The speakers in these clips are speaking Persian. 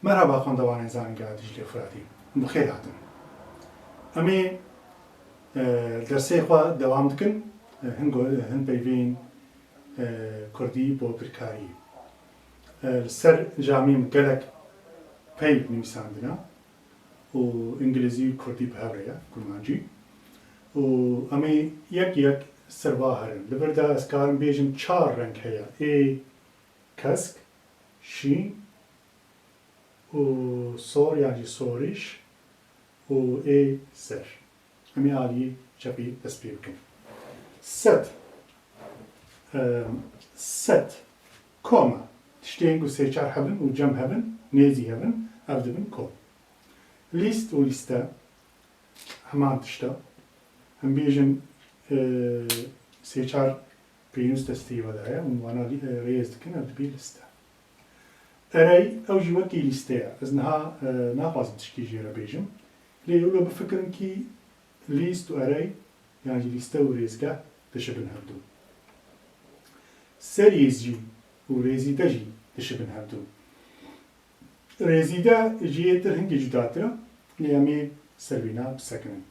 مرحبا خوندوانان زانینگا دیجلی فراتی بخیر هاتن امی درسی خوا دوام دکن هن پیوین کردی با برکاری سر جامعه گلک پیو نمیساندنا و انگلیسی و کردی به هوریه کلمانجی و امی یک سرواهرن لبرده از کارم بیجم 4 رنگ هیا ای کسک شین و صور يعني صوريش و اي سر همي عالي جبي بس بيمكن ست كوما تشتين و سيچار هبن و جم هبن نيزي هبن افدبن كوم ليست و ليستا همان تشتا هم بيجن سيچار بينوس تستي ودايا و وانا ريز دكن افدبي لستا أري أو جوكي ليستيا إذنها ناقص تشكي جيرا بيجم ليقولوا بفكرن كي ليست وأري يعني ليستا وريزكا تشبن هبدو سريزجي وريزيدا جي تشبن هبدو ريزيدا جيتر هنجي جداترا ليامي سروينا بسكنن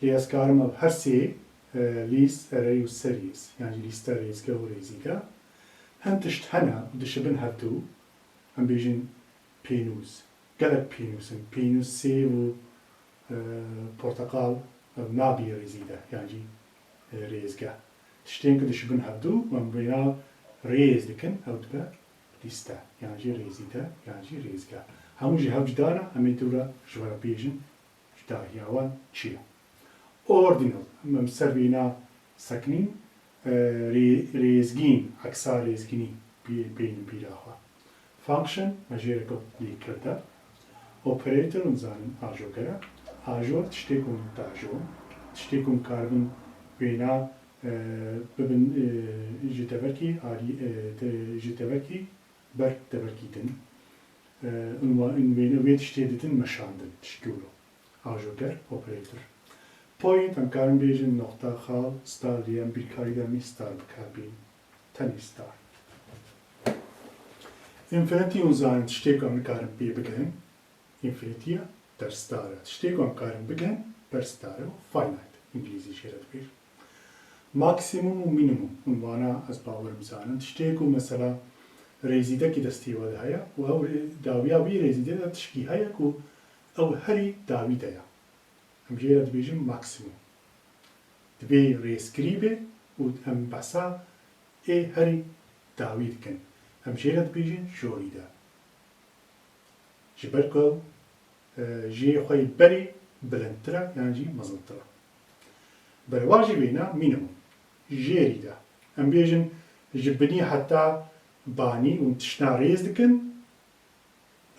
لياسكارم أب هرسي ليست أري وسريز يعني ليستا ريزكا وريزيدا هم تشتهنا ودشبن هبدو هم بيجن بينوز قلب بينوز سيب و برتقال نابي ريزيدا يعني ريزقا تشتين كده شبن هبدو ومن بينا ريز دكن او دبا ليستا يعني ريزيدا يعني ريزقا همو جي هاو جدانا همي دورا جوارا بيجن جدا ياوان چيا اوردينال هم سربينا سكنين ريزگين اكسار ريزگيني بين بيراخوا function مجيركو ليكردا operator unzanin ajogera ajor tiştekun tajo tiştekun karbon bina bibin jiteverki ali jiteverki ber teverkitin unva in ve tiştedin meşandın tişkulu ajoger operator point am karbon bejin nokta khal star diyen bir karida mi star kabin tani star Infinity unzanin tiştekun karbon bi begin Infinity در ستاره تشتیگم کارم بگن بر ستاره فاینایت انگلیسی شرط بیر ماکسیموم و مینیموم عنوانا از باور بزنن تشتیگم مثلا ریزیده کی دستی وده هیا و او داویا بی ریزیده دا تشکی هیا کو او هری داوی دیا هم جیرت بیجم ماکسیموم دبی ریز کریبه و هم بسا ای هری داوی دکن هم جیرت بیجم جوریده جبرکو جي خوي بري بلندترا يعني جي مزلترا برواجي بينا مينيموم جيري دا ام بيجن جبني حتى باني ومتشنا ريز دكن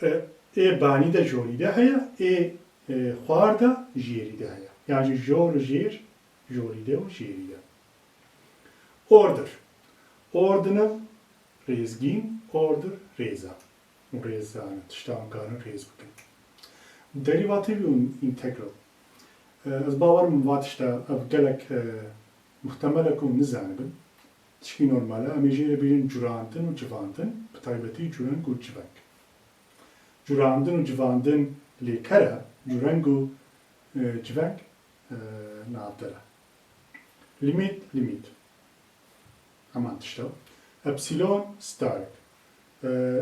اي باني دا جوري دا هيا اي خوار دا جيري دا هيا يعني جور جير جوري دا و جيري دا اوردر اوردنال ريزگين اوردر ريزا وريزان تشتاهم كارن ريز بكن Derivativ un integral. Az bavarım vatişta av gelek muhtemel kum nizanibin. Tişki normala amejere birin curandın u civandın betaybeti curan gu civak. Curandın u civandın li kara curan gu civak nabdara. Limit. Aman tişta. Epsilon stark.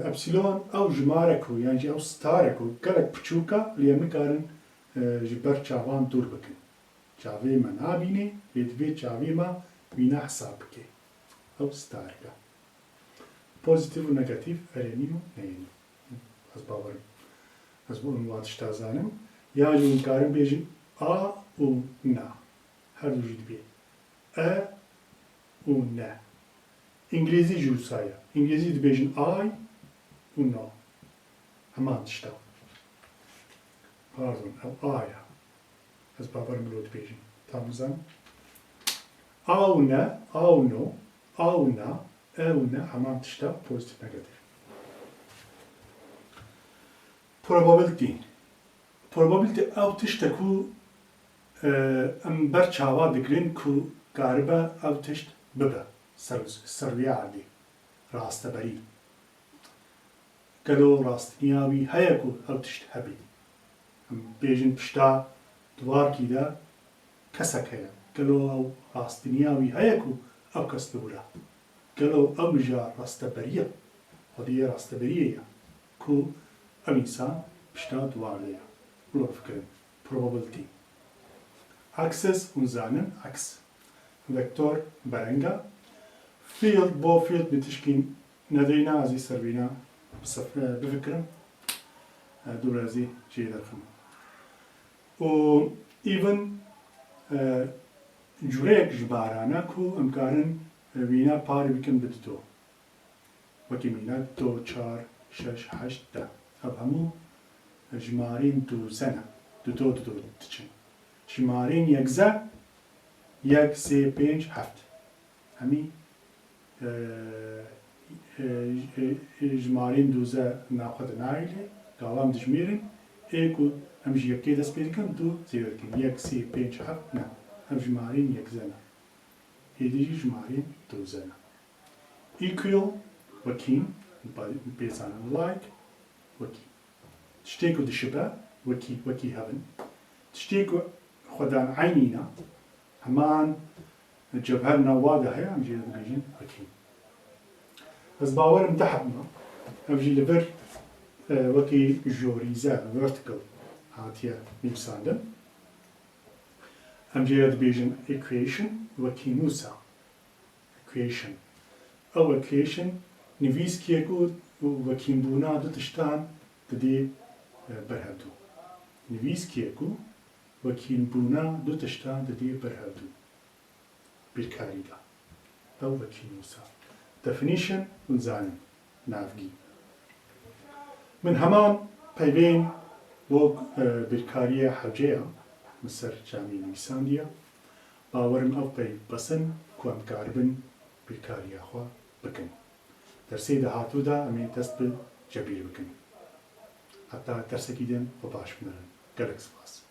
ابسیلون او جمارکو یعنی او ستارکو گلک پچوکا لیمی کارن جبر چاوان دور بکن چاوی ما نابینه لیدوی چاوی ما بینا حساب بکن او ستارکا پوزیتیو و نگاتیو ارینیو نینو از باورم از bu unvatış tazanım yani unkarım bejin a u na her vücut bir u na İngilizce jusaya. İngilizce de bejin I u no. Hemen işte. Pardon, A'ya. Az babarım lot bejin. Tamam zan. A u ne, A u no, A u na, E u ne, hemen işte pozitif negatif. Probability. Probability ev tişte ku em ber çava dikrin ku garibe ev tişt bibe. سرویه عادی راسته بری گەلۆ ڕاستنیاوی هەیە و ئەو تشت هەبێ بێژن پشتا دوارکیدا کەسەک هەیە گەلۆ ئەو ڕاستنیاوی هەیە و ئەو کەس لەورە گەلۆ ئەو مژە ڕاستەبەریە خودیە ڕاستەبەریەیە کو ئەو ئینسان پشتا دوارەیە بڵۆ فکرن probability access unzanen عكس vektor برنگا field بو field بتشكين ندينا ازي سربينا بفكرم دور ازي شيء درخم و even جوريك جبارانا كو امكارن بينا باري بكم بدتو وكمينا دو چار شش هشت ده ابهمو جمارين دو سنة دو تچن جمارين يكزا يك سي بينج هفت همي جمارين دوزا ناخد نايلة قوام دجميرن ايكو همجي يكي دس بيركم دو زيركم يك سي بينج هفت نا هم جمارين يكزنا هيدي جمارين دوزنا equal وكين based on like وكي تشتيكو دشبه وكي هبن تشتيكو خدان عينينا همان جبهرنا واضح هي عم جي بيجين وكي بس باورم تحتنا عم جي لبر وكي جوريزا vertical هاتيا ميمساندن عم جي بيجين equation وكي نوسا equation او equation نفيس كيكو وكي بونا دو تشتان تدي برهدو نویس کیکو وکیل بونا دو تشتان ددی برهدو بیرکاری دا او وکیل موسا definition ونزانم نافگی من همان پیوین وگ بیرکاری حوجه مصر جامعی نویساندیا باورم او پی بسن کوام کاربن بیرکاری خوا بکن در سید هاتو دا امین دست به جبیر بکن حتى ترسكيدن وباش منرن جالكس باس